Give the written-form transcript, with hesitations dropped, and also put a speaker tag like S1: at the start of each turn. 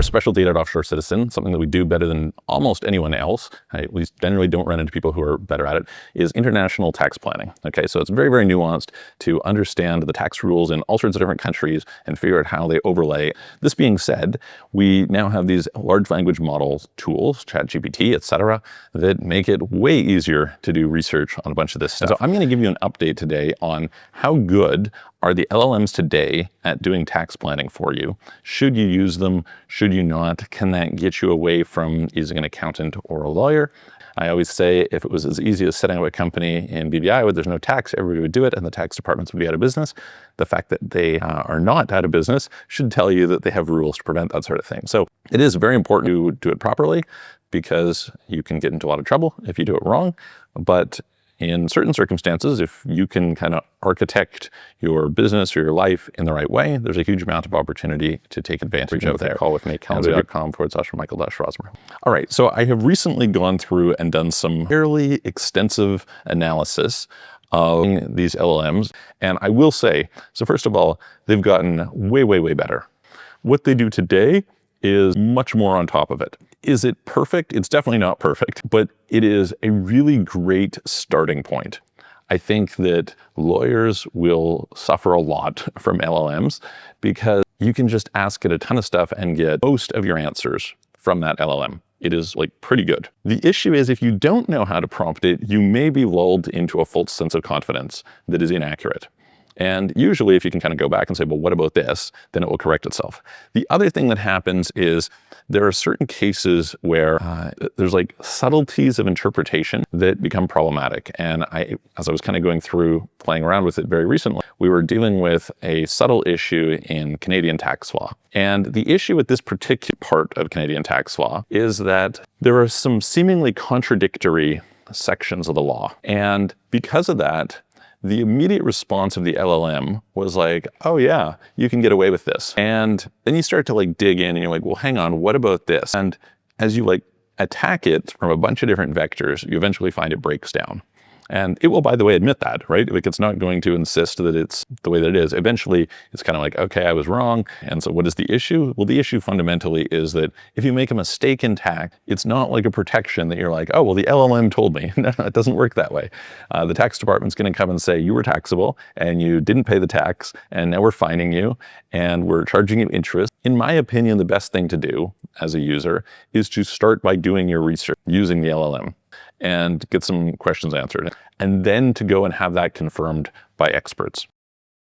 S1: Our special data at Offshore Citizen, something that we do better than almost anyone else, I at least generally don't run into people who are better at it, is international tax planning. Okay, so it's very, very nuanced to understand the tax rules in all sorts of different countries and figure out how they overlay. This being said, we now have these large language model tools, ChatGPT, etc., that make it way easier to do research on a bunch of this stuff. So I'm going to give you an update today on how good are the LLMs today at doing tax planning for you. Should you use them? Should you not? Can that get you away from using an accountant or a lawyer? I always say if it was as easy as setting up a company in BVI where there's no tax, everybody would do it and the tax departments would be out of business. The fact that they are not out of business should tell you that they have rules to prevent that sort of thing. So it is very important to do it properly because you can get into a lot of trouble if you do it wrong. But in certain circumstances, if you can kind of architect your business or your life in the right way, there's a huge amount of opportunity to take advantage of there. Call with me, calendar.com/Michael-Rosmer. All right, so I have recently gone through and done some fairly extensive analysis of these LLMs. And I will say, so first of all, they've gotten way, way, way better. What they do today is much more on top of it. Is it perfect? It's definitely not perfect, but it is a really great starting point. I think that lawyers will suffer a lot from LLMs because you can just ask it a ton of stuff and get most of your answers from that LLM. It is like pretty good. The issue is if you don't know how to prompt it, you may be lulled into a false sense of confidence that is inaccurate. And usually if you can kind of go back and say, well, what about this? Then it will correct itself. The other thing that happens is there are certain cases where there's like subtleties of interpretation that become problematic. And as I was kind of going through playing around with it very recently, we were dealing with a subtle issue in Canadian tax law. And the issue with this particular part of Canadian tax law is that there are some seemingly contradictory sections of the law. And because of that, the immediate response of the LLM was like, oh yeah, you can get away with this. And then you start to like dig in and you're like, well, hang on, what about this? And as you like attack it from a bunch of different vectors, you eventually find it breaks down. And it will, by the way, admit that, right? Like it's not going to insist that it's the way that it is. Eventually, it's kind of like, okay, I was wrong. And so what is the issue? Well, the issue fundamentally is that if you make a mistake in tax, it's not like a protection that you're like, oh, well, the LLM told me. No, it doesn't work that way. The tax department's going to come and say you were taxable and you didn't pay the tax and now we're fining you and we're charging you interest. In my opinion, the best thing to do as a user is to start by doing your research using the LLM and get some questions answered, and then to go and have that confirmed by experts.